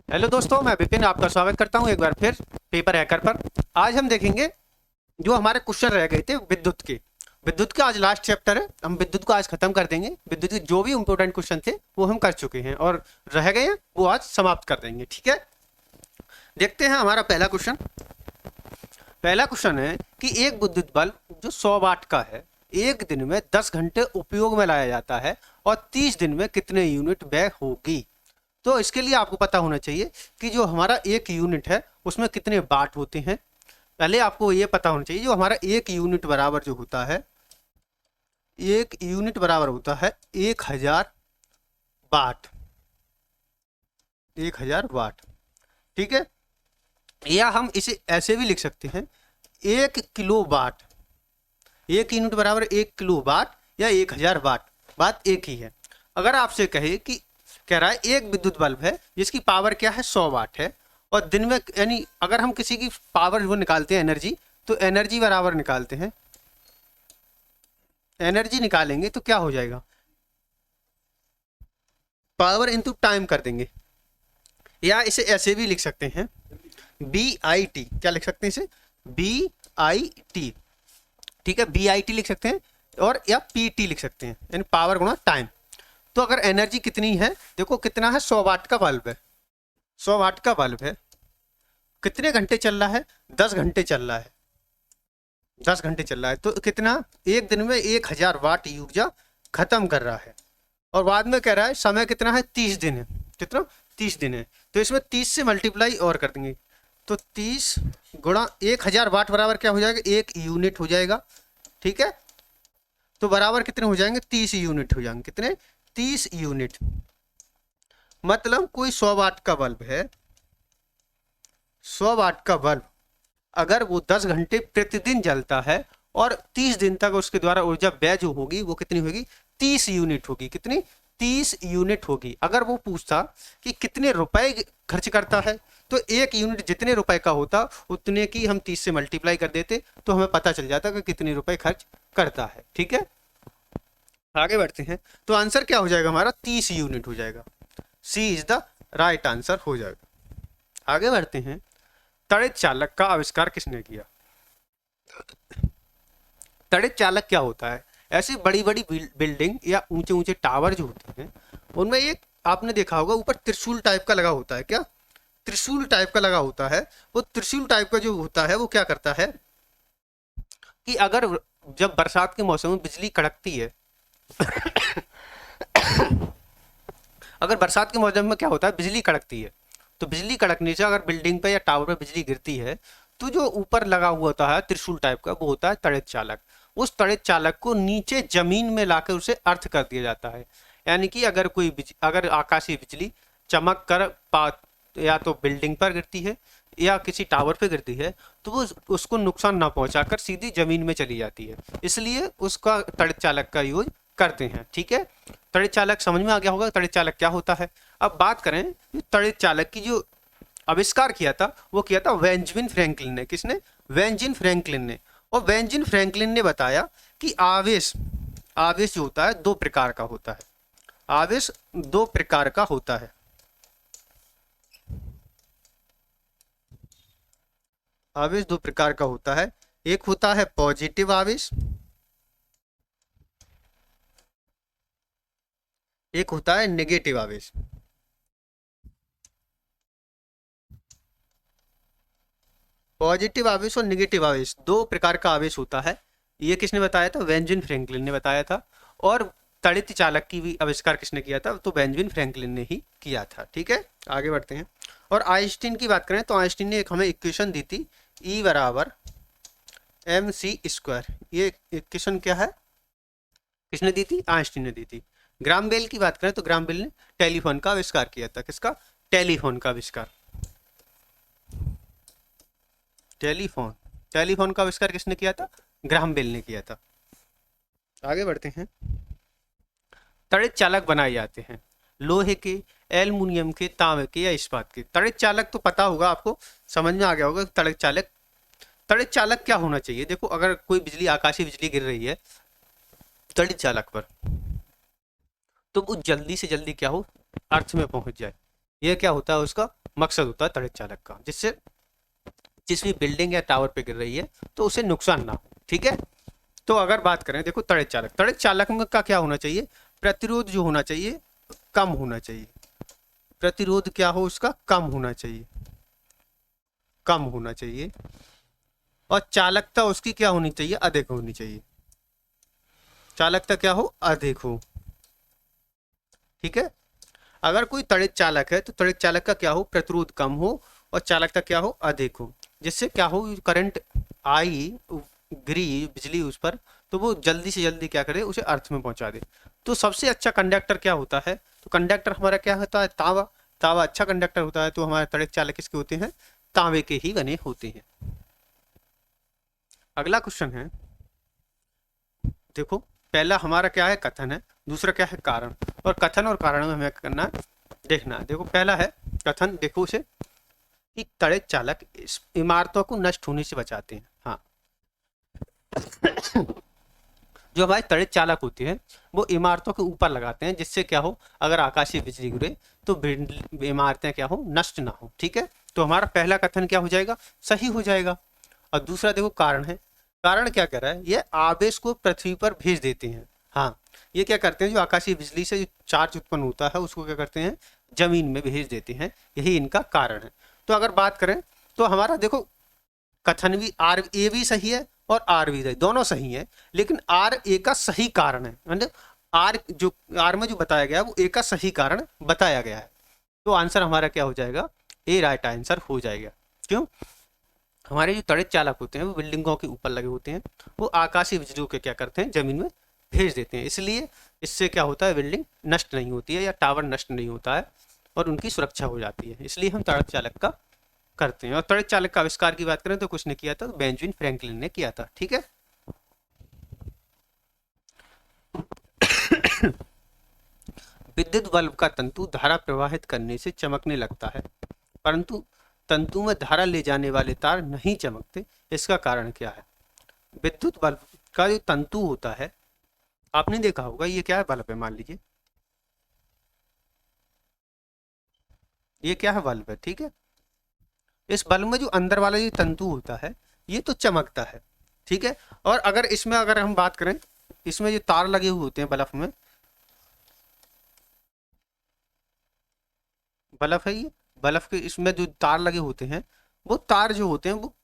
Hello दोस्तों, मैं विपिन आपका स्वागत करता हूं एक बार फिर पेपर हैकर पर। आज हम देखेंगे जो हमारे क्वेश्चन रह गए थे विद्युत के। विद्युत का आज लास्ट चैप्टर है, हम विद्युत को आज खत्म कर देंगे। विद्युत के जो भी इंपॉर्टेंट क्वेश्चन थे वो हम कर चुके हैं और रह गए हैं वो आज समाप्त कर देंगे। ठीक है, देखते हैं हमारा पहला क्वेश्चन। पहला क्वेश्चन है कि एक विद्युत बल्ब जो 100 वाट का है एक दिन में 10 घंटे उपयोग में लाया जाता है और 30 दिन में कितने यूनिट व्यय होगी। तो इसके लिए आपको पता होना चाहिए कि जो हमारा एक यूनिट है उसमें कितने वाट होते हैं। पहले आपको ये पता होना चाहिए जो हमारा एक यूनिट बराबर जो होता है, एक यूनिट बराबर होता है 1000 वाट। 1000 वाट, ठीक है। या हम इसे ऐसे भी लिख सकते हैं 1 किलो वाट। एक यूनिट बराबर 1 किलो वाट या 1000 वाट, बात एक ही है। अगर आपसे कहे कि कह रहा है एक विद्युत बल्ब है जिसकी पावर क्या है 100 वाट है और दिन में, यानी अगर हम किसी की पावर वो निकालते हैं एनर्जी, तो एनर्जी बराबर निकालते हैं, एनर्जी निकालेंगे तो क्या हो जाएगा, पावर इनटू टाइम कर देंगे। या इसे ऐसे भी लिख सकते हैं BIT, क्या लिख सकते हैं इसे, BIT, ठीक है, BIT लिख सकते हैं और या PT लिख सकते हैं, यानी पावर गुणा टाइम। तो अगर एनर्जी कितनी है, देखो कितना है, 100 वाट का बल्ब है, 100 वाट का बल्ब है, कितने घंटे चल रहा है, 10 घंटे चल रहा है, 10 घंटे चल रहा है। तो कितना, एक दिन में 1000 वाट ऊर्जा खत्म कर रहा है। और बाद में कह रहा है समय कितना है, 30 दिन है। कितना, 30 दिन है। तो इसमें 30 से मल्टीप्लाई और कर देंगे, तो 30 गुणा 1000 वाट बराबर क्या हो जाएगा, 1 यूनिट हो जाएगा। ठीक है, तो बराबर कितने हो जाएंगे, 30 यूनिट हो जाएंगे। कितने, 30 यूनिट। मतलब कोई 100 वाट का बल्ब है, 100 वाट का बल्ब अगर वो 10 घंटे प्रतिदिन जलता है और 30 दिन तक उसके द्वारा ऊर्जा व्यय जो होगी वो कितनी होगी, 30 यूनिट होगी। कितनी, 30 यूनिट होगी। अगर वो पूछता कि कितने रुपए खर्च करता है, तो एक यूनिट जितने रुपए का होता उतने की हम 30 से मल्टीप्लाई कर देते तो हमें पता चल जाता कि कितने रुपए खर्च करता है। ठीक है, आगे बढ़ते हैं। तो आंसर क्या हो जाएगा हमारा, 30 यूनिट हो जाएगा। सी इज द राइट आंसर हो जाएगा। आगे बढ़ते हैं। तड़ित चालक का आविष्कार किसने किया। तड़ित चालक क्या होता है, ऐसी बड़ी बड़ी बिल्डिंग या ऊंचे ऊंचे टावर जो होते हैं उनमें एक आपने देखा होगा ऊपर त्रिशूल टाइप का लगा होता है। क्या, त्रिशूल टाइप का लगा होता है। वो त्रिशूल टाइप का जो होता है वो क्या करता है कि अगर जब बरसात के मौसम में बिजली कड़कती है अगर बरसात के मौसम में क्या होता है, बिजली कड़कती है, तो बिजली कड़कने से अगर बिल्डिंग पे या टावर पे बिजली गिरती है तो जो ऊपर लगा हुआ होता है त्रिशूल टाइप का वो होता है तड़ित चालक। उस तड़ित चालक को नीचे जमीन में लाकर उसे अर्थ कर दिया जाता है। यानी कि अगर अगर आकाशीय बिजली चमक कर या तो बिल्डिंग पर गिरती है या किसी टावर पे गिरती है तो वो उसको नुकसान ना पहुंचाकर सीधी जमीन में चली जाती है, इसलिए उसका तड़ित चालक का यूज करते हैं। ठीक है, तड़ित चालक समझ में आ गया होगा तड़ित चालक क्या होता है। अब बात करें तड़ित चालक की जो आविष्कार किया था वो किया था बेंजामिन फ्रैंकलिन ने। किसने, बेंजामिन फ्रैंकलिन ने। और बेंजामिन फ्रैंकलिन ने बताया कि आवेश, आवेश जो होता है 2 प्रकार का होता है। आवेश 2 प्रकार का होता है। आवेश 2 प्रकार का होता है। एक होता है पॉजिटिव आवेश, एक होता है नेगेटिव आवेश। पॉजिटिव आवेश और नेगेटिव आवेश 2 प्रकार का आवेश होता है। ये किसने बताया था, बेंजामिन फ्रैंकलिन ने बताया था। और तड़ित चालक की भी आविष्कार किसने किया था, तो बेंजामिन फ्रैंकलिन ने ही किया था। ठीक है, आगे बढ़ते हैं। और आइंस्टीन की बात करें तो आइंस्टीन ने एक हमें इक्वेशन दी थी, E बराबर mc²। ये इक्वेशन क्या है, किसने दी थी, आइंस्टीन ने दी थी। ग्राम बेल की बात करें तो ग्राम बेल ने टेलीफोन का आविष्कार किया था। किसका, टेलीफोन का आविष्कार। टेलीफोन, टेलीफोन का आविष्कार किसने किया था, ग्राहम बेल ने किया था। आगे बढ़ते हैं। तड़ित चालक बनाए जाते हैं लोहे के, एल्युमिनियम के, तांबे के या इस्पात के। तड़ित चालक तो पता होगा आपको, समझ में आ गया होगा तड़ित चालक क्या होना चाहिए। देखो अगर कोई बिजली, आकाशीय बिजली गिर रही है तड़ित चालक पर, तो वो जल्दी से जल्दी क्या हो, अर्थ में पहुंच जाए। ये क्या होता है, उसका मकसद होता है तड़ित चालक का, जिससे जिस भी बिल्डिंग या टावर पे गिर रही है तो उसे नुकसान ना हो। ठीक है, तो अगर बात करें देखो तड़ित चालक में का क्या होना चाहिए, प्रतिरोध जो होना चाहिए कम होना चाहिए। प्रतिरोध क्या हो उसका, कम होना चाहिए, कम होना चाहिए। और चालकता उसकी क्या होनी चाहिए, अधिक होनी चाहिए। चालकता क्या हो, अधिक हो। ठीक है, अगर कोई त्वरित चालक है तो त्वरित चालक का क्या हो, प्रतिरोध कम हो और चालकता क्या हो, अधिक हो। जिससे क्या हो, करंट आई गिरी बिजली उस पर, तो वो जल्दी से जल्दी क्या करे, उसे अर्थ में पहुंचा दे। तो सबसे अच्छा कंडक्टर क्या होता है, तो कंडक्टर हमारा क्या होता है, तांबा। तांबा अच्छा कंडक्टर होता है, तो हमारे त्वरित चालक किसके होते हैं, तांबे के ही बने होते हैं। अगला क्वेश्चन है, देखो पहला हमारा क्या है, कथन है, दूसरा क्या है, कारण। और कथन और कारण में हमें करना है, देखना है। देखो पहला है कथन, देखो उसे, कि त्वरित चालक इमारतों को नष्ट होने से बचाते हैं। हाँ, जो हमारे त्वरित चालक होते हैं वो इमारतों के ऊपर लगाते हैं, जिससे क्या हो, अगर आकाशीय बिजली गिरे तो इमारतें क्या हो, नष्ट ना हो। ठीक है, तो हमारा पहला कथन क्या हो जाएगा, सही हो जाएगा। और दूसरा देखो कारण है, कारण क्या कर रहा है, ये आवेश को पृथ्वी पर भेज देते हैं। हाँ, ये क्या करते हैं, जो आकाशीय बिजली से जो चार्ज उत्पन्न होता है उसको क्या करते हैं, जमीन में भेज देते हैं, यही इनका कारण है। तो अगर बात करें तो हमारा देखो कथन भी आर ए भी सही है और आर भी सही, दोनों सही है, लेकिन आर ए का सही कारण है, मतलब आर जो आर में जो बताया गया है वो ए का सही कारण बताया गया है। तो आंसर हमारा क्या हो जाएगा, ए राइट आंसर हो जाएगा। क्यों, हमारे जो त्वरित चालक होते हैं वो बिल्डिंगों के ऊपर लगे होते हैं, वो आकाशीय बिजली को क्या करते हैं, जमीन में भेज देते हैं। इसलिए इससे क्या होता है, बिल्डिंग नष्ट नहीं होती है या टावर नष्ट नहीं होता है और उनकी सुरक्षा हो जाती है। इसलिए हम त्वरित चालक का करते हैं। और त्वरित चालक का आविष्कार की बात करें तो किसने किया था, बेंजामिन फ्रैंकलिन ने किया था। ठीक है, विद्युत बल्ब का तंतु धारा प्रवाहित करने से चमकने लगता है, परंतु तंतु में धारा ले जाने वाले तार नहीं चमकते, इसका कारण क्या है। विद्युत बल्ब का जो तंतु होता है, आपने देखा होगा, ये क्या है, बल्ब है, मान लीजिए ये क्या है, बल्ब है। ठीक है, इस बल्ब में जो अंदर वाला ये तंतु होता है ये तो चमकता है। ठीक है, और अगर इसमें अगर हम बात करें, इसमें जो तार लगे हुए होते हैं बल्ब में, बल्ब है ये, बल्ब के इसमें जो तार लगे होते हैं, वो तार जो होते हैं वो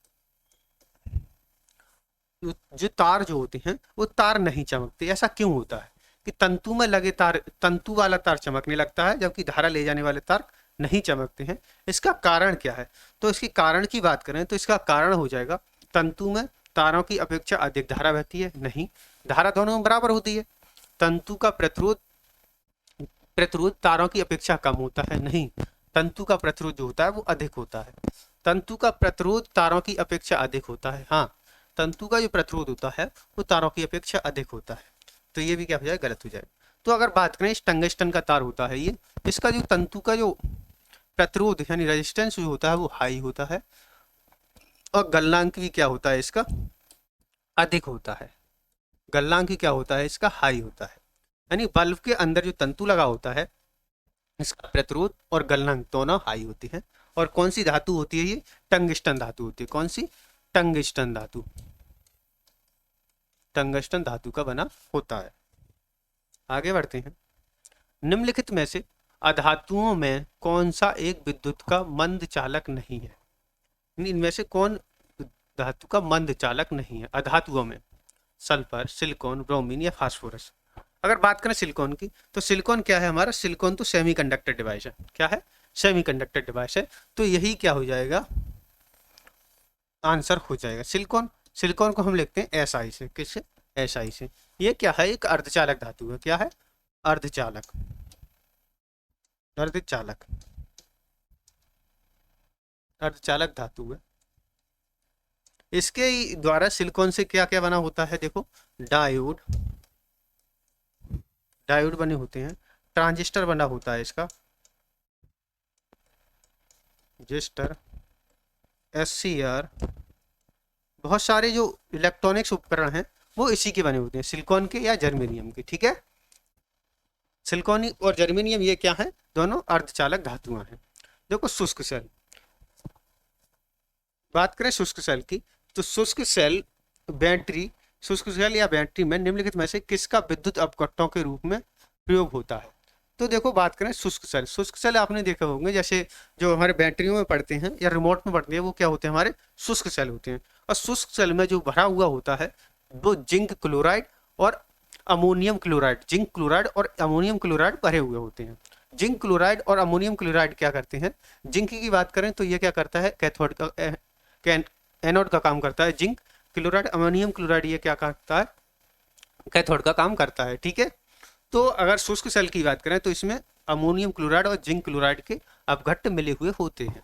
जो तार जो होते हैं वो तार नहीं चमकते। ऐसा क्यों होता है कि तंतु में लगे तार, तंतु वाला तार चमकने लगता है जबकि धारा ले जाने वाले तार नहीं चमकते हैं, इसका कारण क्या है। तो इसके कारण की बात करें तो इसका कारण हो जाएगा, तंतु में तारों की अपेक्षा अधिक धारा बहती है, नहीं, धारा दोनों में बराबर होती है। तंतु का प्रतिरोध प्रतिरोध तारों की अपेक्षा कम होता है, नहीं, तंतु का प्रतिरोध जो होता है वो अधिक होता है। तंतु का प्रतिरोध तारों की अपेक्षा अधिक होता है, हाँ, तंतु का जो प्रतिरोध होता है वो तारों की अपेक्षा अधिक होता है। तो ये भी क्या हो जाए, गलत हो जाए। तो अगर बात करें, इस टंगस्टन का तार होता है ये, इसका जो तंतु का जो प्रतिरोध यानी रेजिस्टेंस जो होता है वो हाई होता है, और गलनांक भी क्या होता है इसका, अधिक होता है। गलनांक क्या होता है इसका, हाई होता है। यानी बल्ब के अंदर जो तंतु लगा होता है इसका प्रतिरोध और गलनांक दोनों हाई होती है। और कौन सी धातु होती है ये, टंगस्टन धातु होती है। कौन सी, टंगस्टन धातु, टंगस्टन धातु का बना होता है। आगे बढ़ते हैं, निम्नलिखित में से अधातुओं में कौन सा एक विद्युत का मंद चालक नहीं है। इनमें से कौन धातु का मंद चालक नहीं है अधातुओं में, सल्फर, सिलिकॉन, ब्रोमीन या फास्फोरस। अगर बात करें सिलिकॉन की, तो सिलिकॉन क्या है हमारा, सिलिकॉन तो सेमीकंडक्टर डिवाइस है। क्या है, सेमीकंडक्टर डिवाइस है। तो यही क्या हो जाएगा, आंसर हो जाएगा सिलिकॉन। सिलिकॉन को हम लिखते हैं एसआई से, किससे, एसआई से। ये क्या है, एक अर्धचालक धातु है। क्या है, अर्धचालक, अर्धचालक, अर्धचालक धातु है। इसके द्वारा सिलिकॉन से क्या क्या बना होता है, देखो, डायोड, डायोड बने होते हैं, ट्रांजिस्टर बना होता है इसका, रजिस्टर, एससीआर, बहुत सारे जो इलेक्ट्रॉनिक्स उपकरण हैं वो इसी के बने होते हैं, सिलिकॉन के या जर्मेनियम के। ठीक है, सिलिकॉन और जर्मेनियम ये क्या है, दोनों अर्धचालक धातुआं हैं। देखो शुष्क सेल, बात करें शुष्क सेल की, तो शुष्क सेल बैटरी, शुष्क सेल या बैटरी में निम्नलिखित में से किसका विद्युत अपघट्टों के रूप में प्रयोग होता है। तो देखो बात करें शुष्क सेल, शुष्क सेल आपने देखे होंगे जैसे जो हमारे बैटरियों में पड़ते हैं या रिमोट में पड़ते हैं, वो क्या होते हैं, हमारे शुष्क सेल होते हैं। और शुष्क सेल में जो भरा हुआ होता है वो जिंक क्लोराइड और अमोनियम क्लोराइड, जिंक क्लोराइड और अमोनियम क्लोराइड भरे हुए होते हैं। जिंक क्लोराइड और अमोनियम क्लोराइड क्या करते हैं, जिंक की बात करें तो ये क्या करता है, कैथोड का, एनोड का काम करता है जिंक क्लोराइड, अमोनियम क्लोराइड ये क्या करता है, कैथोड का काम करता है। ठीक है, तो अगर शुष्क सेल की बात करें तो इसमें अमोनियम क्लोराइड और जिंक क्लोराइड के अपघट्ट मिले हुए होते हैं।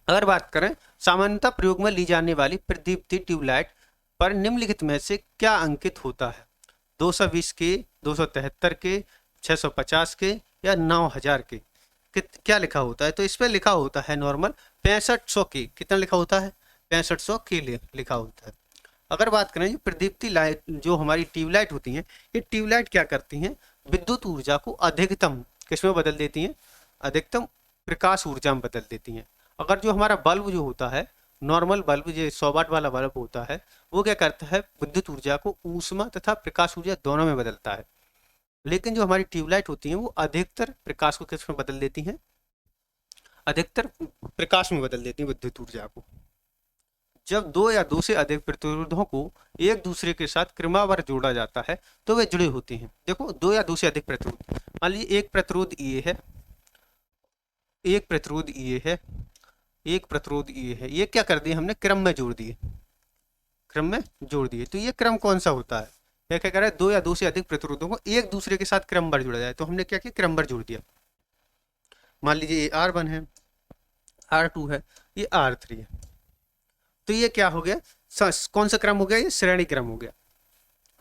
अगर बात करें सामान्यतः प्रयोग में ली जाने वाली प्रदीप्ति ट्यूबलाइट पर निम्नलिखित में से क्या अंकित होता है, 220 के, 273 के, 650 के या 9000 के, क्या लिखा होता है। तो इस पर लिखा होता है नॉर्मल 6500 के, कितना लिखा होता है, 6500 के लिए लिखा होता है। अगर बात करें जो प्रदीप्ति लाइट, जो हमारी ट्यूबलाइट होती हैं, ये ट्यूबलाइट क्या करती हैं, विद्युत ऊर्जा को अधिकतम किसमें बदल देती हैं, अधिकतम प्रकाश ऊर्जा में बदल देती हैं। अगर जो हमारा बल्ब जो होता है, नॉर्मल बल्ब जो 100 वाट वाला बल्ब होता है, वो क्या करता है, विद्युत ऊर्जा को ऊष्मा तथा प्रकाश ऊर्जा दोनों में बदलता है। लेकिन जो हमारी ट्यूबलाइट होती हैं वो अधिकतर प्रकाश को किस में बदल देती हैं, अधिकतर प्रकाश में बदल देती हैं विद्युत ऊर्जा को। जब दो या दो से अधिक प्रतिरोधों को एक दूसरे के साथ क्रमवार जोड़ा जाता है तो वे जुड़े होते हैं। देखो दो या दो से अधिक प्रतिरोध, मान लीजिए एक प्रतिरोध ये है, एक प्रतिरोध ये है, एक प्रतिरोध ये है, ये क्या कर दिए हमने, क्रम में जोड़ दिए, क्रम में जोड़ दिए। तो ये क्रम कौन सा होता है, यह क्या कर रहा है, दो या दो से अधिक प्रतिरोधों को एक दूसरे के साथ क्रमवार जोड़ा जाए। तो हमने क्या किया, क्रमवार जोड़ दिया। मान लीजिए ये R1 है, R2 है, ये R3 है, तो ये क्या हो गया, कौन सा क्रम हो गया, ये श्रेणी क्रम हो गया।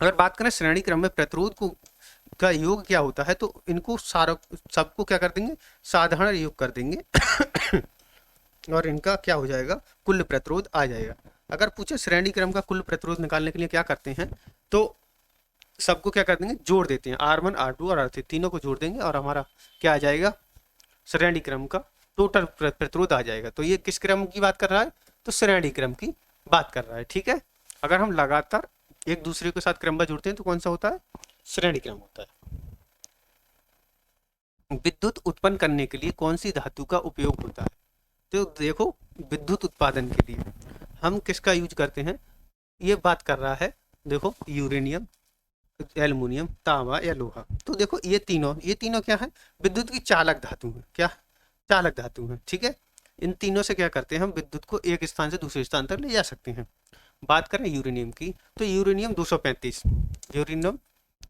अगर बात करें श्रेणी क्रम में प्रतिरोध को का योग क्या होता है, तो इनको सारा सबको क्या कर देंगे, साधारण योग कर देंगे और इनका क्या हो जाएगा, कुल प्रतिरोध आ जाएगा। अगर पूछे श्रेणी क्रम का कुल प्रतिरोध निकालने के लिए क्या करते हैं, तो सबको क्या कर देंगे, जोड़ देते हैं, R1 R2 और R3 तीनों को जोड़ देंगे और हमारा क्या आ जाएगा, श्रेणी क्रम का टोटल प्रतिरोध आ जाएगा। तो ये किस क्रम की बात कर रहा है, तो श्रेणी क्रम की बात कर रहा है। ठीक है, अगर हम लगातार एक दूसरे के साथ क्रमबद्ध जुड़ते हैं तो कौन सा होता है, श्रेणी क्रम होता है। विद्युत उत्पन्न करने के लिए कौन सी धातु का उपयोग होता है, तो देखो विद्युत उत्पादन के लिए हम किसका यूज करते हैं, ये बात कर रहा है, देखो यूरेनियम, एल्युमिनियम, तांबा या लोहा। तो देखो ये तीनों क्या है, विद्युत की चालक धातु है, क्या चालक धातु है। ठीक है, इन तीनों से क्या करते हैं, हम विद्युत को एक स्थान से दूसरे स्थान तक ले जा सकते हैं। बात करें यूरेनियम की, तो यूरेनियम 235, यूरेनियम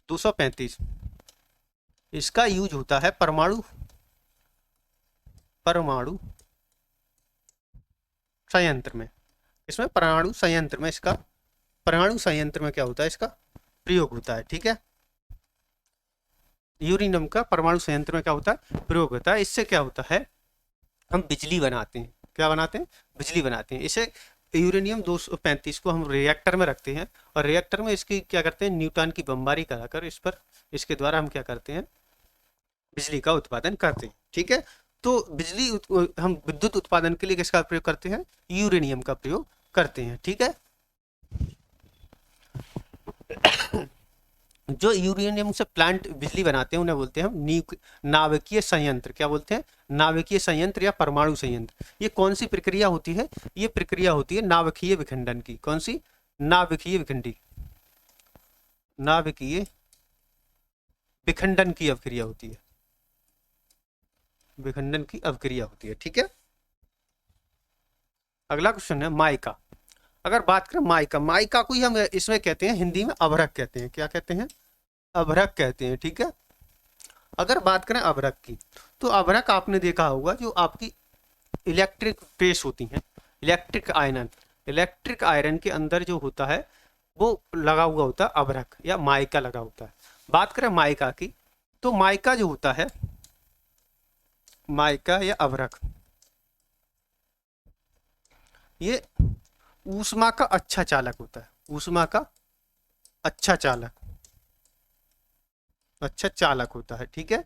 235 इसका यूज होता है परमाणु संयंत्र में। इसमें परमाणु संयंत्र में इसका, परमाणु संयंत्र में क्या होता है, इसका प्रयोग होता है। ठीक है, यूरेनियम का परमाणु संयंत्र में क्या होता है, प्रयोग होता है। इससे क्या होता है, हम बिजली बनाते हैं, क्या बनाते हैं, बिजली बनाते हैं। इसे यूरेनियम 235 को हम रिएक्टर में रखते हैं और रिएक्टर में इसकी क्या करते हैं, न्यूटन की बमबारी कराकर इस पर, इसके द्वारा हम क्या करते हैं, बिजली का उत्पादन करते हैं। ठीक है, तो बिजली हम विद्युत उत्पादन के लिए किसका प्रयोग करते हैं, यूरेनियम का प्रयोग करते हैं। ठीक है, जो यूरेनियम से प्लांट बिजली बनाते हैं उन्हें बोलते हैं हम नाभिकीय संयंत्र। क्या बोलते हैं, नाभिकीय संयंत्र या परमाणु संयंत्र। ये कौन सी प्रक्रिया होती है, ये प्रक्रिया होती है नाभिकीय विखंडन की। कौन सी, नाभिकीय विखंडी, नाभिकीय विखंडन की अवक्रिया होती है, विखंडन की अवक्रिया होती है। ठीक है, अगला क्वेश्चन है माइका। अगर बात करें माइका, माइका को ही हम इसमें कहते हैं, हिंदी में अभ्रक कहते हैं। क्या कहते हैं, अभ्रक कहते हैं। ठीक है, अगर बात करें अभ्रक की, तो अभ्रक आपने देखा होगा जो आपकी इलेक्ट्रिक प्रेस होती हैं, इलेक्ट्रिक आयरन, इलेक्ट्रिक आयरन के अंदर जो होता है वो लगा हुआ होता है अभ्रक या माइका लगा होता है। बात करें माइका की, तो माइका जो होता है, माइका या अभ्रक, ये ऊष्मा का अच्छा चालक होता है, ऊष्मा का अच्छा चालक, अच्छा चालक होता है, ठीक है।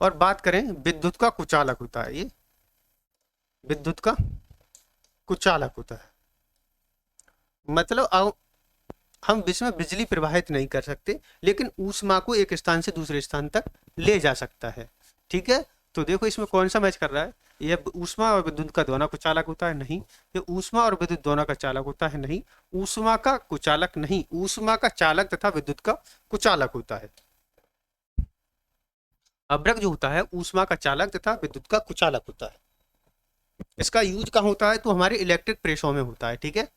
और बात करें विद्युत का कुचालक होता है, ये विद्युत का कुचालक होता है। मतलब अब हम इसमें बिजली प्रवाहित नहीं कर सकते, लेकिन ऊष्मा को एक स्थान से दूसरे स्थान तक ले जा सकता है, ठीक है। तो देखो इसमें कौन सा मैच कर रहा है, ये ऊष्मा और विद्युत का दोनों कुचालक होता है, नहीं। ये ऊष्मा और विद्युत दोनों का चालक होता है, नहीं। ऊष्मा का कुचालक नहीं, ऊष्मा का चालक तथा विद्युत का कुचालक होता है। अभ्रक जो होता है ऊष्मा का चालक तथा विद्युत का कुचालक होता है। इसका यूज कहाँ होता है, तो हमारे इलेक्ट्रिक प्रेसों में होता है, ठीक है।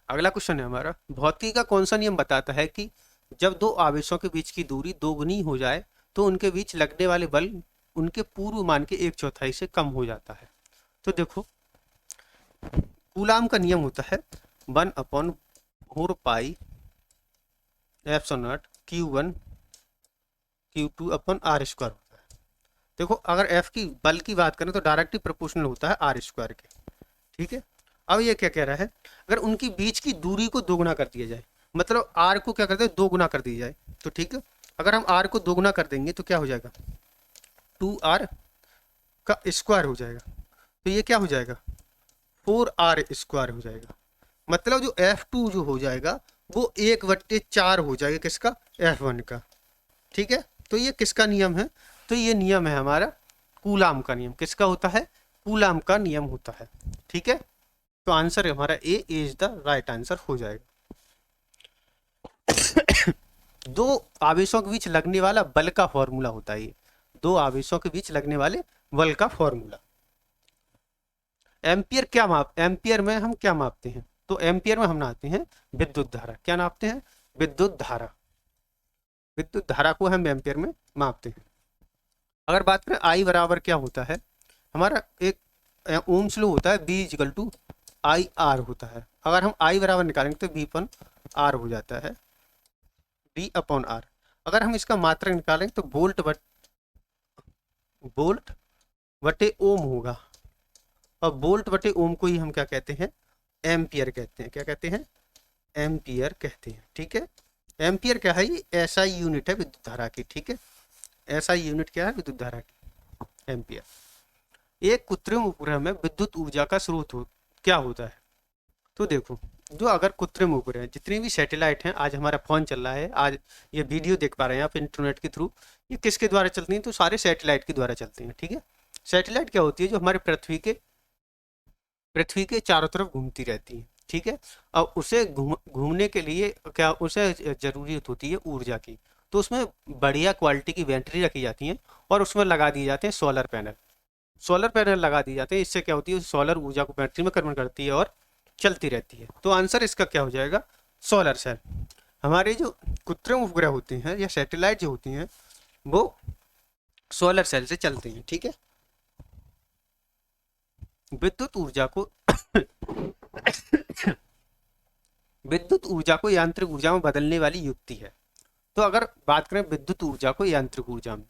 अगला क्वेश्चन है हमारा, भौतिकी का कौन सा नियम बताता है कि जब दो आवेशों के बीच की दूरी दोगुनी हो जाए तो उनके बीच लगने वाले बल उनके पूर्व मान के 1/4 से कम हो जाता है। तो देखो कूलाम का नियम होता है 1/4 pi epsilon not Q1 Q2/r² होता है। देखो अगर F की बल की बात करें तो डायरेक्टली प्रोपोर्शनल होता है r² के, ठीक है। अब ये क्या कह रहा है, अगर उनकी बीच की दूरी को दोगुना कर दिया जाए, मतलब r को क्या करते हैं दो गुना कर दिया जाए, तो ठीक है। अगर हम r को दोगुना कर देंगे तो क्या हो जाएगा, 2r का स्क्वायर हो जाएगा, तो ये क्या हो जाएगा 4r² हो जाएगा। मतलब जो F2 जो हो जाएगा वो 1/4 हो जाएगा किसका, F1 का, ठीक है। तो ये किसका नियम है, तो ये नियम है हमारा कूलाम का नियम। किसका होता है, कूलाम का नियम होता है, ठीक है। तो आंसर हमारा ए इज द राइट आंसर हो जाएगा। दो आवेशों के बीच लगने वाला बल का फॉर्मूला होता है ये, दो आवेशों के बीच लगने वाले बल का फॉर्मूला। एम्पियर क्या एम्पियर में हम क्या मापते हैं, तो एम्पियर में हम नापते हैं विद्युत धारा। क्या नापते हैं, विद्युत धारा। विद्युत धारा को हम एम्पियर में मापते हैं। अगर बात करें आई बराबर क्या होता है, हमारा एक ओम्स लॉ होता है B=IR होता है। अगर हम आई बराबर निकालेंगे तो B/R हो जाता है, B/R। अगर हम इसका मात्रक निकालेंगे तो वोल्ट बटे ओम होगा, और वोल्ट बटे ओम को ही हम क्या कहते हैं, एम्पियर कहते हैं। क्या कहते हैं, एम्पियर कहते हैं, ठीक है। एम्पियर क्या है, ये ऐसा यूनिट है विद्युत धारा की, ठीक है। ऐसा यूनिट क्या है विद्युत धारा की, एम्पियर। एक कृत्रिम उपग्रह में विद्युत ऊर्जा का स्रोत क्या होता है, तो देखो जो अगर कृत्रिम उपग्रह जितने भी सैटेलाइट हैं, आज हमारा फोन चल रहा है, आज ये वीडियो देख पा रहे हैं आप इंटरनेट के थ्रू, ये किसके द्वारा चलती हैं, तो सारे सैटेलाइट के द्वारा चलती हैं, ठीक है। सैटेलाइट क्या होती है, जो हमारे पृथ्वी के चारों तरफ घूमती रहती है, ठीक है। अब उसे घूमने के लिए क्या उसे जरूरत होती है ऊर्जा की, तो उसमें बढ़िया क्वालिटी की बैटरी रखी जाती है और उसमें लगा दिए जाते हैं सोलर पैनल। सोलर पैनल लगा दिए जाते हैं, इससे क्या होती है सोलर ऊर्जा को बैटरी में कन्वर्ट करती है और चलती रहती है। तो आंसर इसका क्या हो जाएगा, सोलर सेल। हमारे जो कृत्रिम उपग्रह होते हैं या सैटेलाइट जो होती हैं वो सोलर सेल से चलते हैं, ठीक है। विद्युत ऊर्जा को विद्युत ऊर्जा को यांत्रिक ऊर्जा में बदलने वाली युक्ति है। तो अगर बात करें विद्युत ऊर्जा को यांत्रिक ऊर्जा में,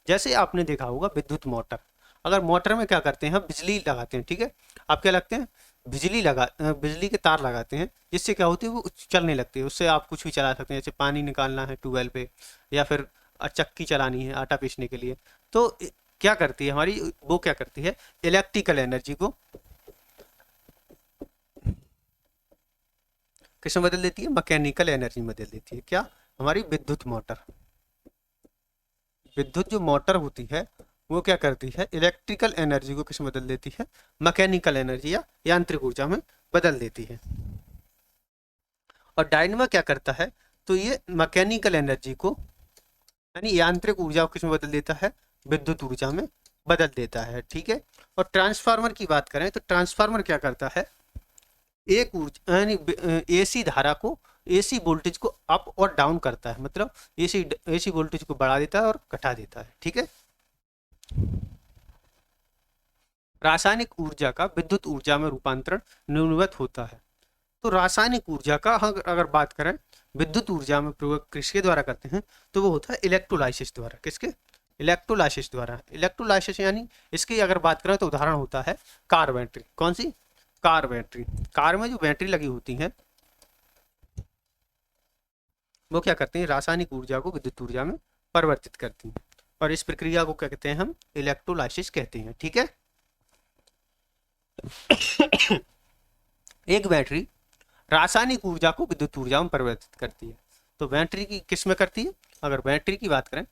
जैसे आपने देखा होगा विद्युत मोटर, अगर मोटर में क्या करते हैं हम बिजली लगाते हैं, ठीक है। आप क्या लगते हैं, बिजली के तार लगाते हैं, जिससे क्या होती है वो चलने लगती है, उससे आप कुछ भी चला सकते हैं, जैसे पानी निकालना है ट्यूबवेल पे, या फिर चक्की चलानी है आटा पीसने के लिए। तो क्या करती है हमारी, वो क्या करती है इलेक्ट्रिकल एनर्जी को किसमें बदल देती है, मैकेनिकल एनर्जी में बदल देती है। क्या, हमारी विद्युत मोटर। विद्युत जो मोटर होती है वो क्या करती है, इलेक्ट्रिकल एनर्जी को किसमें बदल देती है, मैकेनिकल एनर्जी या यांत्रिक ऊर्जा में बदल देती है। और डायनेमो क्या करता है, तो ये मैकेनिकल एनर्जी को यानी यांत्रिक ऊर्जा को किसमें बदल देता है, विद्युत ऊर्जा में बदल देता है, ठीक है। और ट्रांसफार्मर की बात करें तो ट्रांसफार्मर क्या करता है, एक ऊर्जा यानी एसी धारा को, एसी वोल्टेज को अप और डाउन करता है, मतलब एसी वोल्टेज को बढ़ा देता है और घटा देता है, ठीक है। रासायनिक ऊर्जा का विद्युत ऊर्जा में रूपांतरण निम्नवत होता है। तो रासायनिक ऊर्जा का अगर बात करें विद्युत ऊर्जा में प्रयोग किसके द्वारा करते हैं, तो वो होता है इलेक्ट्रोलाइसिस द्वारा। किसके, इलेक्ट्रोलाइसिस द्वारा। इलेक्ट्रोलाइसिस यानी इसकी अगर बात करें तो उदाहरण होता है कार बैटरी। कौन सी, कार बैटरी। कार में जो बैटरी लगी होती है वो क्या करती हैं, रासायनिक ऊर्जा को विद्युत ऊर्जा में परिवर्तित करती हैं, और इस प्रक्रिया को क्या कहते हैं, हम इलेक्ट्रोलाइसिस कहते हैं। ठीक है। एक बैटरी रासायनिक ऊर्जा को विद्युत ऊर्जा में परिवर्तित करती है। तो बैटरी की किस में करती है, अगर बैटरी की बात करें,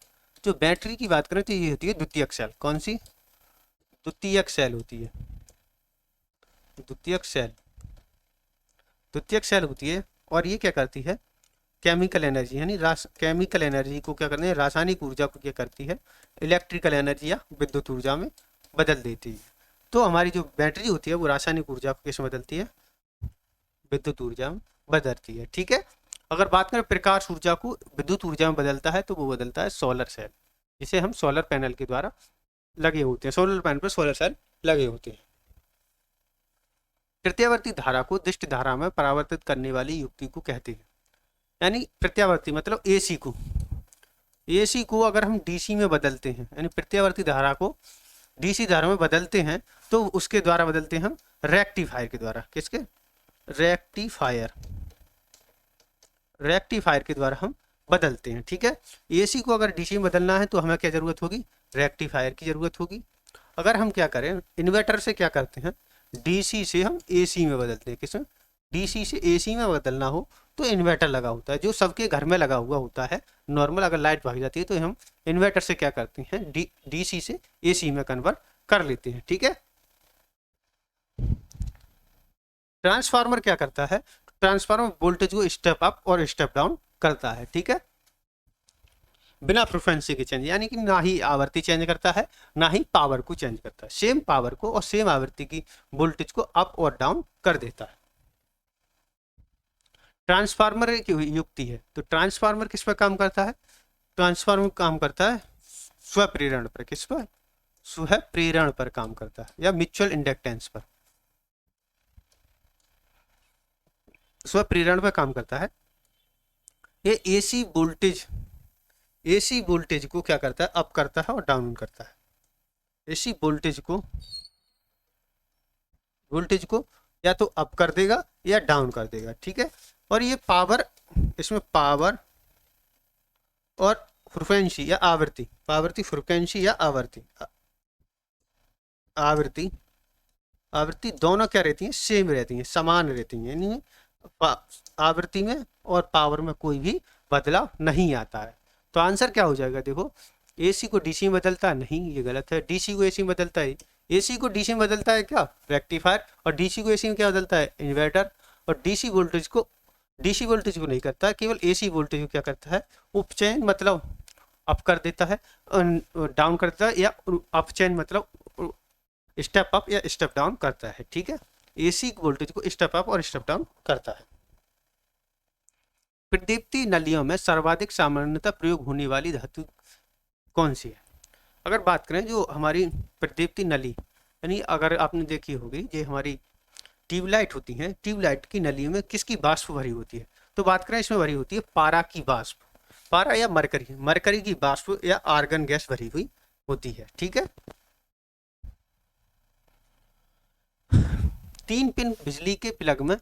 जो बैटरी की बात करें तो ये होती है द्वितीयक सेल। कौन सी? द्वितीयक सेल होती है, द्वितीयक सेल, द्वितीयक सेल होती है। और ये क्या करती है, केमिकल एनर्जी यानी केमिकल एनर्जी को क्या करते हैं, रासायनिक ऊर्जा को क्या करती है, इलेक्ट्रिकल एनर्जी या विद्युत ऊर्जा में बदल देती है। तो हमारी जो बैटरी होती है वो रासायनिक ऊर्जा को किस में बदलती है, विद्युत ऊर्जा में बदलती है। ठीक है। अगर बात करें प्रकाश ऊर्जा को विद्युत ऊर्जा में बदलता है तो वो बदलता है सोलर सेल, जिसे हम सोलर पैनल के द्वारा लगे होते हैं, सोलर पैनल पर सोलर सेल लगे होते हैं। प्रत्यावर्ती धारा को दिष्ट धारा में परावर्तित करने वाली युक्ति को कहते हैं। यानी प्रत्यावर्ती मतलब एसी को, एसी को अगर हम डीसी में बदलते हैं, यानी प्रत्यावर्ती धारा को डीसी धारा में बदलते हैं, तो उसके द्वारा बदलते हैं हम रेक्टिफायर के द्वारा। किसके? रेक्टिफायर, रेक्टिफायर के द्वारा हम बदलते हैं। ठीक है। एसी को अगर डीसी में बदलना है तो हमें क्या जरूरत होगी, रेक्टिफायर की जरूरत होगी। अगर हम क्या करें, इन्वर्टर से क्या करते हैं, डीसी से हम एसी में बदलते हैं। किसमें? डीसी से एसी में बदलना हो तो इन्वर्टर लगा होता है, जो सबके घर में लगा हुआ होता है। नॉर्मल अगर लाइट भाग जाती है तो हम इन्वर्टर से क्या करते हैं, डीसी से एसी में कन्वर्ट कर लेते हैं। ठीक है। ट्रांसफार्मर क्या करता है, ट्रांसफार्मर वोल्टेज को स्टेप अप और स्टेप डाउन करता है। ठीक है। बिना फ्रीक्वेंसी के चेंज, यानी कि ना ही आवृत्ति चेंज करता है ना ही पावर को चेंज करता है, सेम पावर को और सेम आवृत्ति की वोल्टेज को अप और डाउन कर देता है। ट्रांसफार्मर की युक्ति है, तो ट्रांसफार्मर किस पर काम करता है, ट्रांसफार्मर काम करता है स्वप्रेरण पर। किस पर? स्वप्रेरण पर काम करता है, या म्यूचुअल इंडक्टेंस पर, स्वप्रेरण पर काम करता है। ये एसी वोल्टेज को क्या करता है, अप करता है और डाउन करता है। एसी वोल्टेज को या तो अप कर देगा या डाउन कर देगा। ठीक है। और ये पावर, इसमें पावर और फ्रीक्वेंसी या आवृत्ति, फ्रीक्वेंसी या आवृत्ति दोनों क्या रहती हैं, सेम रहती हैं, समान रहती हैं। यानी आवृत्ति में और पावर में कोई भी बदलाव नहीं आता है। तो आंसर क्या हो जाएगा, देखो, एसी को डीसी में बदलता है, नहीं, ये गलत है। डीसी को एसी में बदलता है, एसी को डीसी में बदलता है क्या, रेक्टिफायर। और डीसी को एसी में क्या बदलता है, इन्वर्टर। और डीसी वोल्टेज को नहीं करता, केवल एसी वोल्टेज को क्या करता है, उपचयन मतलब अप कर देता है, डाउन कर देता है, या अपचयन मतलब स्टेप अप या स्टेप डाउन करता है। ठीक है। एसी वोल्टेज को स्टेप अप और स्टेप डाउन करता है। प्रदीप्ति नलियों में सर्वाधिक सामान्यतः प्रयोग होने वाली धातु कौन सी है? अगर बात करें जो हमारी प्रदीप्ति नली, यानी अगर आपने देखी होगी जो हमारी ट्यूबलाइट होती हैं, ट्यूबलाइट की नलियों में किसकी वाष्प भरी होती है? तो बात करें इसमें भरी होती है पारा की वाष्प, पारा या मरकरी की वाष्प या आर्गन गैस भरी हुई होती है। ठीक है। 3 पिन बिजली के प्लग में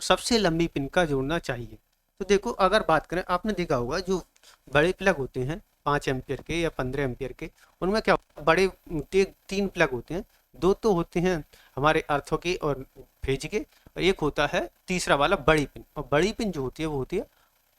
सबसे लंबी पिन का जोड़ना चाहिए। तो देखो, अगर बात करें, आपने देखा होगा जो बड़े प्लग होते हैं 5 एम्पियर के या 15 एम्पियर के, उनमें क्या बड़े 3 प्लग होते हैं। 2 तो होते हैं हमारे अर्थों के और फेज के, और एक होता है तीसरा वाला बड़ी पिन। और बड़ी पिन जो होती है वो होती है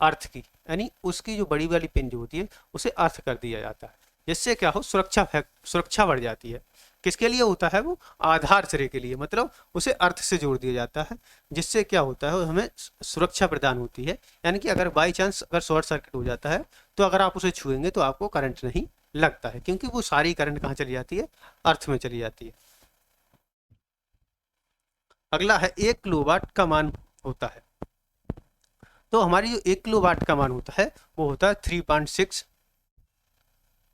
अर्थ की, यानी उसकी जो बड़ी वाली पिन जो होती है उसे अर्थ कर दिया जाता है, जिससे क्या हो, सुरक्षा बढ़ जाती है। किसके लिए होता है वो? आधार सिरे के लिए, मतलब उसे अर्थ से जोड़ दिया जाता है, जिससे क्या होता है, हमें सुरक्षा प्रदान होती है। यानी कि अगर बाई चांस अगर शॉर्ट सर्किट हो जाता है तो अगर आप उसे छुएंगे तो आपको करंट नहीं लगता है, क्योंकि वो सारी करंट कहाँ चली जाती है, अर्थ में चली जाती है। अगला है 1 किलोवाट का मान होता है। तो हमारी जो 1 किलोवाट का मान होता है वो होता है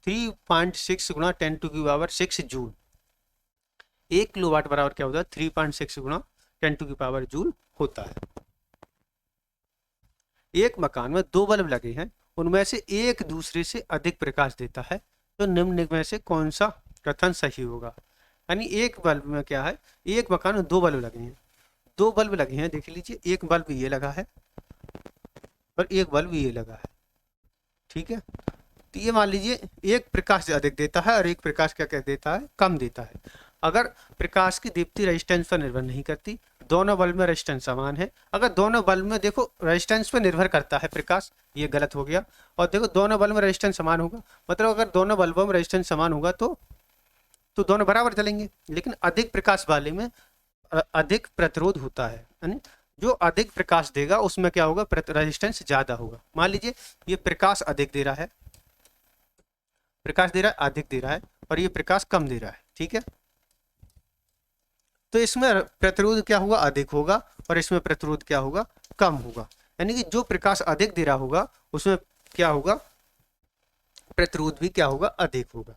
3.6 गुणा 10⁶ जूल। 1 किलोवाट बराबर क्या होता है, 3.6 गुणा 10⁻⁴ जूल होता है। एक मकान में 2 बल्ब लगे हैं, उनमें से एक दूसरे से अधिक प्रकाश देता है, तो निम्न में से कौन सा कथन सही होगा? यानी एक बल्ब में क्या है, एक मकान में 2 बल्ब लगे हैं, 2 बल्ब लगे हैं, देख लीजिए, एक बल्ब ये लगा है और एक बल्ब ये लगा है, ठीक है। तो ये मान लीजिए एक प्रकाश अधिक देता है और एक प्रकाश क्या क्या देता है, कम देता है। अगर प्रकाश की दीप्ति रेजिस्टेंस पर निर्भर नहीं करती, दोनों बल्ब में रेजिस्टेंस समान है। अगर दोनों बल्ब में देखो रेजिस्टेंस पर निर्भर करता है प्रकाश, ये गलत हो गया। और देखो दोनों बल्ब में रेजिस्टेंस समान होगा, मतलब अगर दोनों बल्बों में रेजिस्टेंस समान होगा तो दोनों बराबर चलेंगे। लेकिन अधिक प्रकाश वाले में अधिक प्रतिरोध होता है, यानी जो अधिक प्रकाश देगा उसमें क्या होगा, रेजिस्टेंस ज्यादा होगा। मान लीजिए ये प्रकाश अधिक दे रहा है, प्रकाश दे रहा है अधिक दे रहा है, और ये प्रकाश कम दे रहा है, ठीक है। तो इसमें प्रतिरोध क्या होगा, अधिक होगा, और इसमें प्रतिरोध क्या होगा, कम होगा। यानी कि जो प्रकाश अधिक दे रहा होगा उसमें क्या होगा, प्रतिरोध भी क्या होगा, अधिक होगा,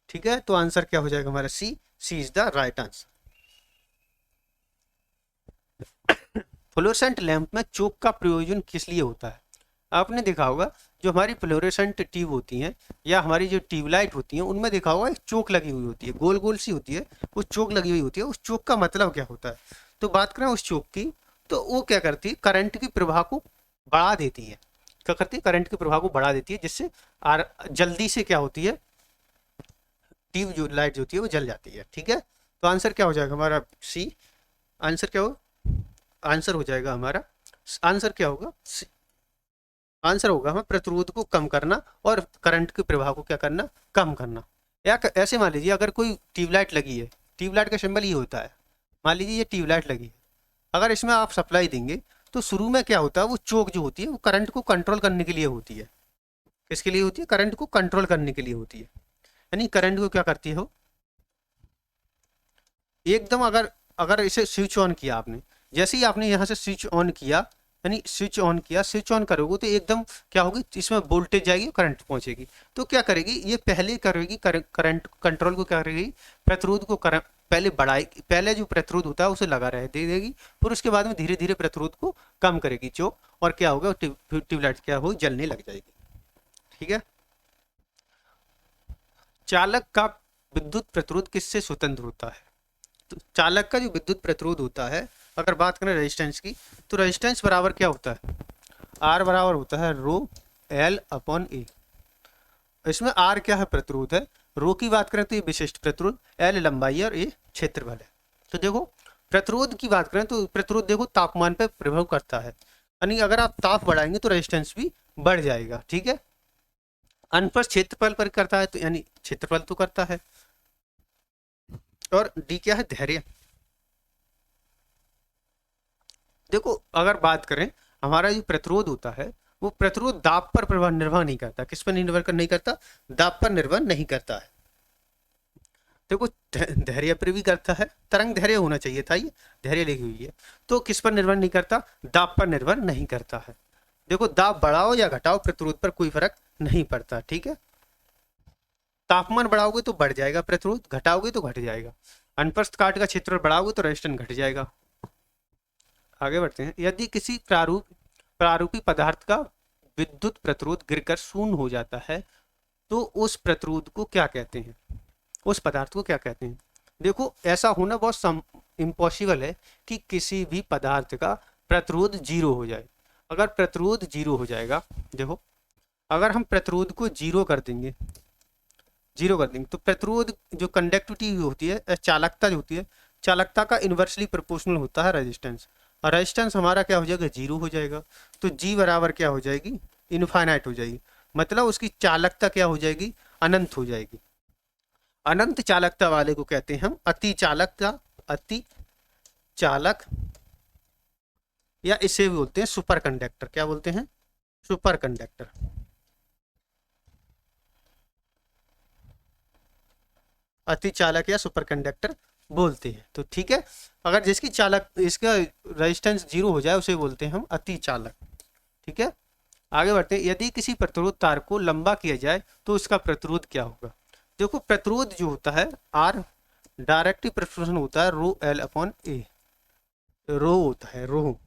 ठीक है। तो आंसर क्या हो जाएगा हमारा C is the right answer. Fluorescent lamp में चोक का प्रयोजन किस लिए होता है? आपने देखा होगा जो हमारी फ्लोरेसेंट ट्यूब होती हैं या हमारी जो ट्यूबलाइट होती हैं उनमें देखा होगा एक चोक लगी हुई होती है, गोल गोल सी होती है, वो चोक लगी हुई होती है। उस चोक का मतलब क्या होता है? तो बात करें उस चोक की, तो वो क्या करती है, करंट की प्रवाह को बढ़ा देती है। क्या करती है, करंट की प्रवाह को बढ़ा देती है, जिससे जल्दी से क्या होती है, ट्यूब जो लाइट जो होती है वो जल जाती है, ठीक है। तो आंसर क्या हो जाएगा हमारा सी। आंसर क्या हो, आंसर हो जाएगा हमारा, आंसर क्या होगा, आंसर होगा हमें प्रतिरोध को कम करना और करंट के प्रवाह को क्या करना, कम करना। या ऐसे मान लीजिए अगर कोई ट्यूबलाइट लगी है, ट्यूबलाइट का सिंबल ये होता है, मान लीजिए ये ट्यूबलाइट लगी है, अगर इसमें आप सप्लाई देंगे तो शुरू में क्या होता है, वो चोक जो होती है वो करंट को कंट्रोल करने के लिए होती है। किसके लिए होती है, करंट को कंट्रोल करने के लिए होती है। यानी करंट को क्या करती है, एकदम अगर अगर इसे स्विच ऑन किया आपने, जैसे ही आपने यहाँ से स्विच ऑन किया, यानी स्विच ऑन किया, स्विच ऑन करोगे तो एकदम क्या होगी, इसमें वोल्टेज जाएगी, करंट पहुंचेगी। तो क्या करेगी, ये पहले करेगी करंट कंट्रोल को क्या करेगी, प्रतिरोध को पहले बढ़ाएगी, पहले जो प्रतिरोध होता है उसे लगा रहे दे देगी, फिर उसके बाद में धीरे धीरे प्रतिरोध को कम करेगी चोक, और क्या होगा, ट्यूबलाइट क्या हो, जलने लग जाएगी, ठीक है। चालक का विद्युत प्रतिरोध किससे स्वतंत्र होता है? तो चालक का जो विद्युत प्रतिरोध होता है, अगर बात करें रेजिस्टेंस की, तो रेजिस्टेंस बराबर क्या होता है, आर बराबर होता है रो एल अपॉन ए। इसमें आर क्या है, प्रतिरोध है, रो की बात करें तो ये विशिष्ट प्रतिरोध, एल लंबाई और ए क्षेत्रफल है। तो देखो प्रतिरोध की बात करें तो प्रतिरोध देखो तापमान पर प्रभाव करता है, यानी अगर आप ताप बढ़ाएंगे तो रेजिस्टेंस भी बढ़ जाएगा, ठीक है। अनुप्रस्थ क्षेत्रफल पर करता है, तो यानी क्षेत्रफल तो करता है। और डी क्या है, धैर्य। देखो अगर बात करें हमारा जो प्रतिरोध होता है वो प्रतिरोध दाब पर प्रभाव निर्भर नहीं करता, किस पर निर्भर नहीं करता, दाब पर निर्भर नहीं करता है। देखो धैर्य पर भी करता है, तरंग धैर्य होना चाहिए था, ये धैर्य लिखी हुई है, तो किस पर निर्भर नहीं करता, दाब पर निर्भर नहीं करता है। देखो दाब बढ़ाओ या घटाओ प्रतिरोध पर कोई फर्क नहीं पड़ता, ठीक है। तापमान बढ़ाओगे तो बढ़ जाएगा प्रतिरोध, घटाओगे तो घट जाएगा। अनुप्रस्थ काट का क्षेत्र बढ़ाओगे तो रेजिस्टेंस घट जाएगा। आगे बढ़ते हैं। यदि किसी प्रारूपी पदार्थ का विद्युत प्रतिरोध गिरकर शून्य हो जाता है तो उस प्रतिरोध को क्या कहते हैं, उस पदार्थ को क्या कहते हैं? देखो ऐसा होना बहुत इम्पॉसिबल है कि किसी भी पदार्थ का प्रतिरोध जीरो हो जाए। अगर प्रतिरोध जीरो हो जाएगा, देखो अगर हम प्रतिरोध को जीरो कर देंगे तो प्रतिरोध जो कंडक्टिविटी होती है, चालकता जो होती है, चालकता का इन्वर्सली प्रोपोर्शनल होता है रेजिस्टेंस, और रेजिस्टेंस हमारा क्या हो जाएगा, जीरो हो जाएगा। तो जी बराबर क्या हो जाएगी, इनफाइनाइट हो जाएगी, मतलब उसकी चालकता क्या हो जाएगी, अनंत हो जाएगी। अनंत चालकता वाले को कहते हैं हम अति चालकता, अति चालक, या इसे भी बोलते हैं सुपर कंडक्टर। क्या बोलते हैं, सुपर कंडक्टर। अति चालक या सुपर कंडक्टर बोलते हैं। तो ठीक है, अगर जिसकी चालक इसका रेजिस्टेंस जीरो हो जाए उसे बोलते हैं हम अति चालक, ठीक है। आगे बढ़ते हैं। यदि किसी प्रतिरोध तार को लंबा किया जाए तो उसका प्रतिरोध क्या होगा? देखो प्रतिरोध जो होता है आर डायरेक्टली प्रोपोर्शनल होता है रो एल अपॉन ए, रो होता है रो,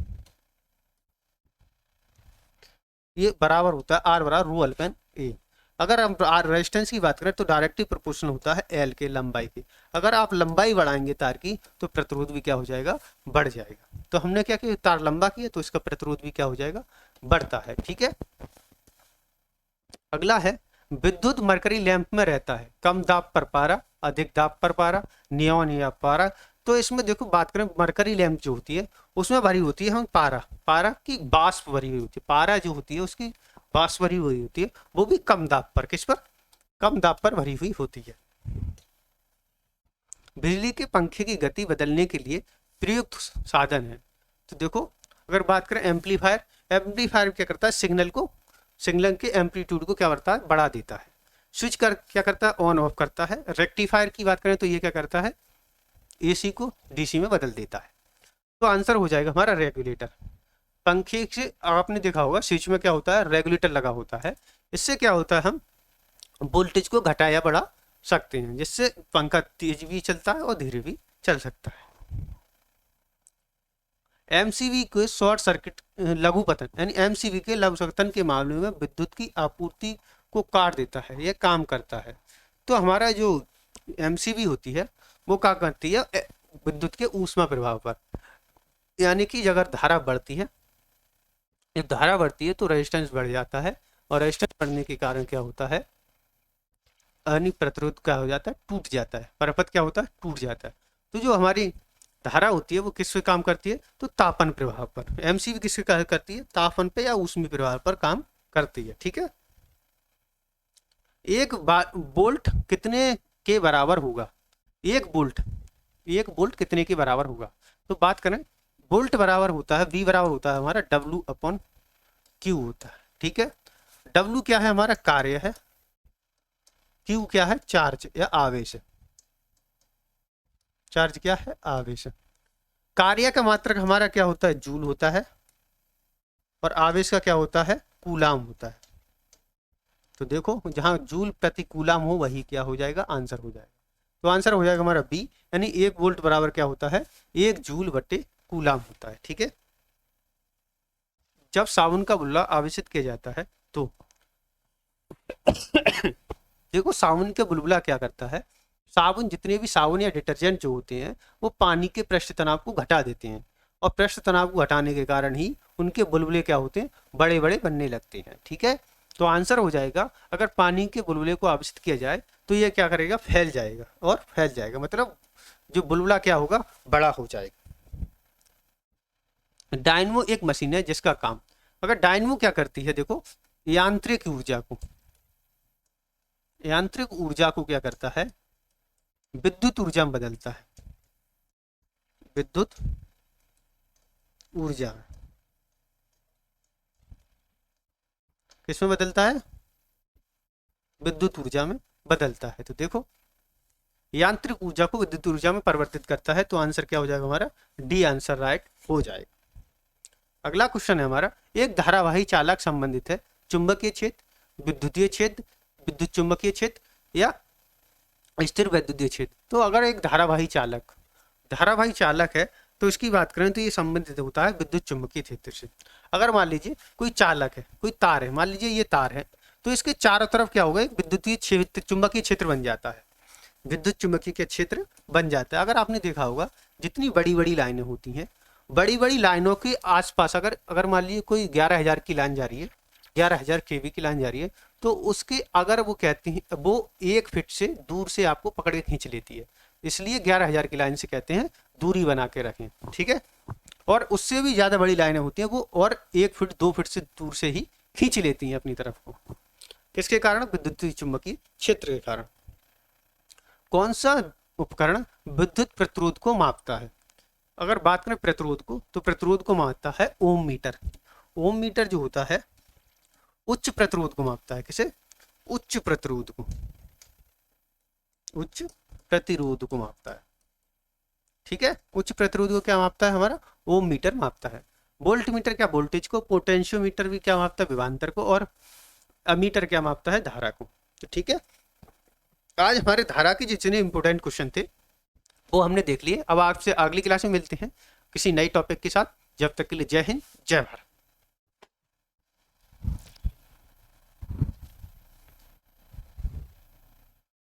ये बराबर होता है आर बराबर रो एल अपॉन ए। अगर हम रेजिस्टेंस की बात करें तो डायरेक्टली प्रोपोर्शनल होता है एल के लंबाई के। अगर आप लंबाई बढ़ाएंगे तार की तो प्रतिरोध भी क्या हो जाएगा, बढ़ जाएगा। तो हमने क्या किया, तार लंबा किया तो इसका प्रतिरोध भी क्या हो जाएगा, बढ़ता है। ठीक है, अगला है विद्युत मरकरी लैंप में रहता है कम दाब पर पारा, अधिक दाब पर पारा, नियॉन या पारा। तो इसमें देखो बात करें मरकरी लैंप जो होती है उसमें भरी होती है हम पारा, पारा की वाष्प भरी हुई होती है, पारा जो होती है उसकी वाष्प भरी हुई होती है, वो भी कम दाब पर, किस पर, कम दाब पर भरी हुई होती है। बिजली के पंखे की गति बदलने के लिए प्रयुक्त साधन है। तो देखो अगर बात करें एम्पलीफायर, एम्पलीफायर क्या करता है, सिग्नल के एम्पलीट्यूड को क्या करता है, बढ़ा देता है। स्विच कर क्या करता है, ऑन ऑफ करता है। रेक्टिफायर की बात करें तो ये क्या करता है, एसी को डीसी में बदल देता है। तो आंसर हो जाएगा हमारा रेगुलेटर। पंखे से आपने देखा होगा स्विच में क्या होता है, रेगुलेटर लगा होता है। इससे क्या होता है, हम वोल्टेज को घटा या बढ़ा सकते हैं, जिससे पंखा तेज भी चलता है और धीरे भी चल सकता है। एमसीवी के शॉर्ट सर्किट लघुपतन यानी एमसीवी के लघुपतन के मामले में विद्युत की आपूर्ति को काट देता है, यह काम करता है। तो हमारा जो एमसीवी होती है वो क्या करती है, विद्युत के ऊष्मा प्रभाव पर, यानी कि अगर धारा बढ़ती है, जब धारा बढ़ती है तो रेजिस्टेंस बढ़ जाता है, और रेजिस्टेंस बढ़ने के कारण क्या होता है, यानी प्रतिरोध क्या हो जाता है, टूट जाता है, परपथ क्या होता है, टूट जाता है। तो जो हमारी धारा होती है वो किस पे काम करती है, तो तापन प्रभाव पर। एमसीवी किस पे करती है, तापन पे या ऊष्मीय प्रभाव पर काम करती है। ठीक है, एक बोल्ट कितने के बराबर होगा, एक बोल्ट कितने के बराबर होगा। तो बात करें बोल्ट बराबर होता है, V बराबर होता है हमारा W/Q होता है। ठीक है, W क्या है, हमारा कार्य है, Q क्या है, चार्ज या आवेश है, चार्ज क्या है, आवेश है। कार्य का मात्रक हमारा क्या होता है, जूल होता है, और आवेश का क्या होता है, कूलाम होता है। तो देखो जहां जूल प्रति कूलाम हो वही क्या हो जाएगा, आंसर हो जाएगा। तो आंसर हो जाएगा हमारा बी, यानी 1 वोल्ट बराबर क्या होता है, 1 जूल बटे कूलाम होता है। ठीक है, जब साबुन का बुल्ला आवेशित किया जाता है तो देखो साबुन के बुलबुला क्या करता है, साबुन जितने भी साबुन या डिटर्जेंट जो होते हैं वो पानी के पृष्ठ तनाव को घटा देते हैं, और पृष्ठ तनाव को घटाने के कारण ही उनके बुलबुले क्या होते हैं, बड़े बड़े बनने लगते हैं। ठीक है, तो आंसर हो जाएगा अगर पानी के बुलबुले को आवेशित किया जाए तो ये क्या करेगा, फैल जाएगा, और फैल जाएगा मतलब जो बुलबुला क्या होगा, बड़ा हो जाएगा। डायनमो एक मशीन है जिसका काम, अगर डायनमो क्या करती है, देखो यांत्रिक ऊर्जा को क्या करता है, विद्युत ऊर्जा में बदलता है, विद्युत ऊर्जा किसमें बदलता है, विद्युत ऊर्जा में बदलता है। तो देखो यांत्रिक ऊर्जा को विद्युत ऊर्जा में परिवर्तित करता है। तो आंसर क्या हो जाएगा हमारा, डी आंसर राइट हो जाएगा। अगला क्वेश्चन है हमारा, एक धारावाही चालक संबंधित है चुंबकीय क्षेत्र, विद्युतीय क्षेत्र, विद्युत चुंबकीय क्षेत्र या स्थिर वैद्युतीय क्षेत्र। तो अगर एक धारावाही चालक है तो इसकी बात करें तो ये संबंधित होता है विद्युत चुंबकीय क्षेत्र से। अगर मान लीजिए कोई चालक है, कोई तार है, मान लीजिए ये तार है, तो इसके चारों तरफ क्या होगा, एक विद्युतीय क्षेत्र, चुंबकीय क्षेत्र बन जाता है, विद्युत चुंबकीय के क्षेत्र बन जाता है। अगर आपने देखा होगा जितनी बड़ी बड़ी लाइनें होती हैं, बड़ी बड़ी लाइनों के आसपास अगर मान लीजिए कोई 11,000 की लाइन जा रही है, 11,000 kV की लाइन जा रही है, तो उसके अगर वो कहते हैं वो 1 फीट से दूर से आपको पकड़ के खींच लेती है, इसलिए 11,000 की लाइन से कहते हैं दूरी बना के रखें। ठीक है, और उससे भी ज्यादा बड़ी लाइनें होती हैं वो और 1 फीट 2 फीट से दूर से ही खींच लेती हैं अपनी तरफ को, किसके कारण, विद्युत चुंबकीय क्षेत्र के कारण। कौन सा उपकरण विद्युत प्रतिरोध को मापता है, अगर बात करें प्रतिरोध को, तो प्रतिरोध को मापता है ओम मीटर। ओम मीटर जो होता है उच्च प्रतिरोध को मापता है, किसे, उच्च प्रतिरोध को मापता है। ठीक है, उच्च प्रतिरोध को क्या मापता है, हमारा ओम मीटर मापता है। वोल्ट मीटर क्या वोल्टेज को, पोटेंशियोमीटर भी क्या मापता है, विभवांतर को, और अमीटर क्या मापता है, धारा को। तो ठीक है, आज हमारे धारा के जितने इंपोर्टेंट क्वेश्चन थे वो हमने देख लिए। अब आपसे अगली क्लास में मिलते हैं किसी नई टॉपिक के साथ। जब तक के लिए जय हिंद, जय भारत।